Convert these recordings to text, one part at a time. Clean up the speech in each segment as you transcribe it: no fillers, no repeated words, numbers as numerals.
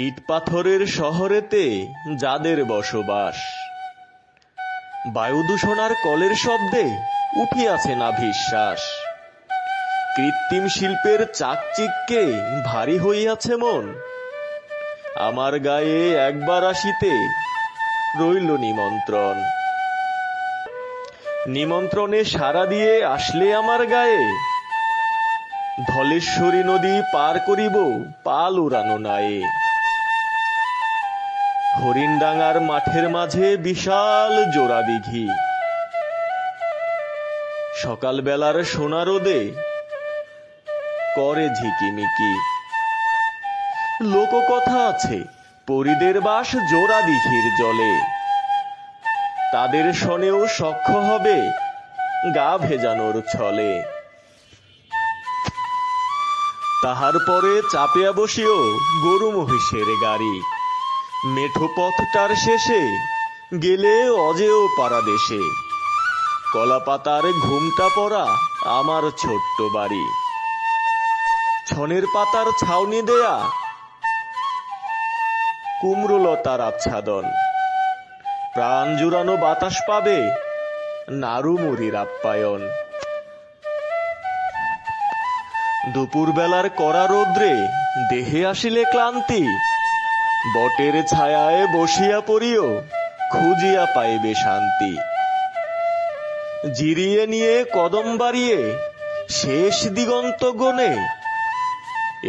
ইট পাথরের শহরেতে যাদের বসবাস, বায়ু দূষণ আর কলের শব্দে উঠিয়াছে নাভিশ্বাস। কৃত্রিম শিল্পের চাকচিক্যে ভারী হইয়াছে মন, আমার গায়ে একবার আসিতে রইল নিমন্ত্রণ। নিমন্ত্রণে সাড়া দিয়ে আসলে আমার গায়ে, ধলেশ্বরী নদী পার করিব পাল উড়ানো নায়ে। হরিণডাঙ্গার মাঠের মাঝে বিশাল জোড়া দিঘি, সকালবেলার সোনা রোদে করে ঝিকিমিকি। লোককথা আছে পরিদের বাস জোড়া দিঘির জলে, তাদের শনেও সখ্য হবে গা ভেজানোর ছলে। তাহার পরে চাপিয়া বসিও গরু মহিষের গাড়ি, মেঠো পথটার শেষে গেলে অজেয় পারাদেশে। কলাপাতার ঘুমটা পড়া আমার ছোট্ট বাড়ি, ছনের পাতার ছাউনি দেয়া কুমড়োলতার আচ্ছাদন। প্রাণ জুড়ানো বাতাস পাবে নাড়ুমুড়ির আপ্যায়ন। দুপুরবেলার কড়া রৌদ্রে দেহে আসিলে ক্লান্তি, বটের ছায়ায় বসিয়া পড়িও খুঁজিয়া পাইবে শান্তি। জিরিয়ে নিয়ে কদম বাড়িয়ে শেষ দিগন্ত গনে,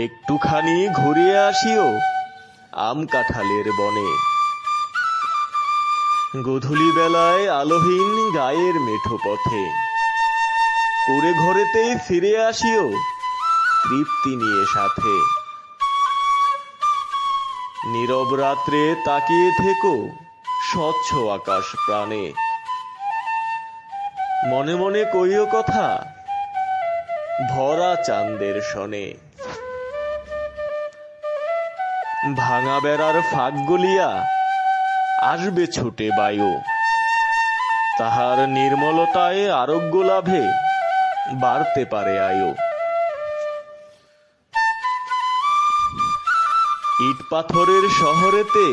একটুখানি ঘুরিয়ে আসিও আম কাঁঠালের বনে। গধূলি বেলায় আলোহীন গায়ের মেঠো পথে, কুড়ে ঘরেতেই ফিরে আসিও তৃপ্তি নিয়ে সাথে। নীরব রাত্রে তাকিয়ে থেকো স্বচ্ছ আকাশ প্রাণে, মনে মনে কইও কথা ভরা চাঁদের শনে। ভাঙা বেড়ার ফাঁক গলিয়া আসবে ছুটে বায়ু, তাহার নির্মলতায় আরোগ্য লাভে বাড়তে পারে আয়ু। ইট পাথরের শহরেতে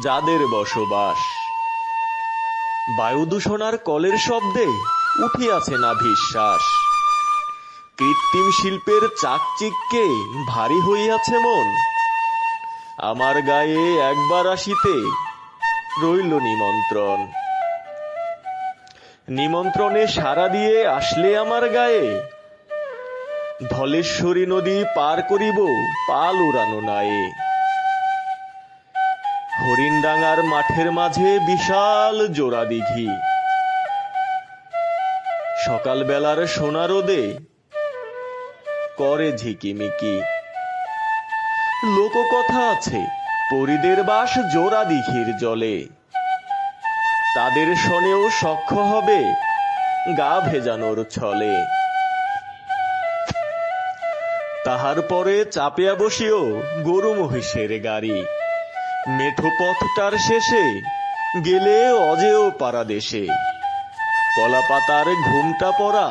যাদের বসবাস, বায়ু দূষণ আর কলের শব্দে উঠিয়াছে নাভিশ্বাস। কৃত্রিম শিল্পের চাকচিক্যে ভারী হইয়াছে মন, আমার গায়ে একবার আসিতে রইল নিমন্ত্রণ। নিমন্ত্রণে সাড়া দিয়ে আসলে আমার গায়ে, ধলেশ্বরী নদী পার করিব পাল উড়ানো নায়ে। হরিণডাঙ্গার মাঠের মাঝে বিশাল জোড়া দিঘি, সকালবেলার সোনা রোদে করে ঝিকিমিকি। লোককথা আছে পরিদের বাস জোড়া দিঘির জলে, তাদের শনেও সখ্য হবে গা ভেজানোর ছলে। তাহার পরে চাপিয়া বসিও গরু মহিষের গাড়ি, মেঠো পথটার শেষে গেলে অজেয় পারাদেশে। কলাপাতার ঘুমটা পড়া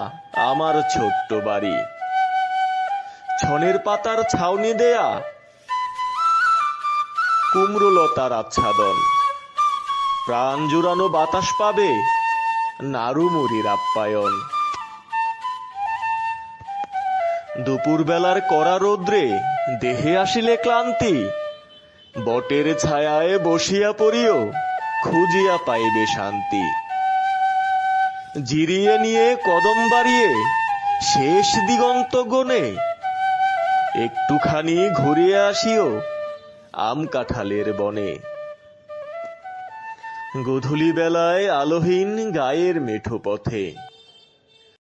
আমার ছোট্ট বাড়ি, ছনের পাতার ছাউনি দেয়া কুমড়োলতার আচ্ছাদন। প্রাণ জুড়ানো বাতাস পাবে নাড়ুমুড়ির আপ্যায়ন। দুপুরবেলার কড়া রৌদ্রে দেহে আসিলে ক্লান্তি, বটের ছায়ায় বসিয়া পড়িও খুঁজিয়া পাইবে শান্তি। জিরিয়ে নিয়ে কদম বাড়িয়ে শেষ দিগন্ত গনে, একটুখানি ঘুরিয়ে আসিও আম কাঁঠালের বনে। গধূলি বেলায় আলোহীন গায়ের মেঠো পথে,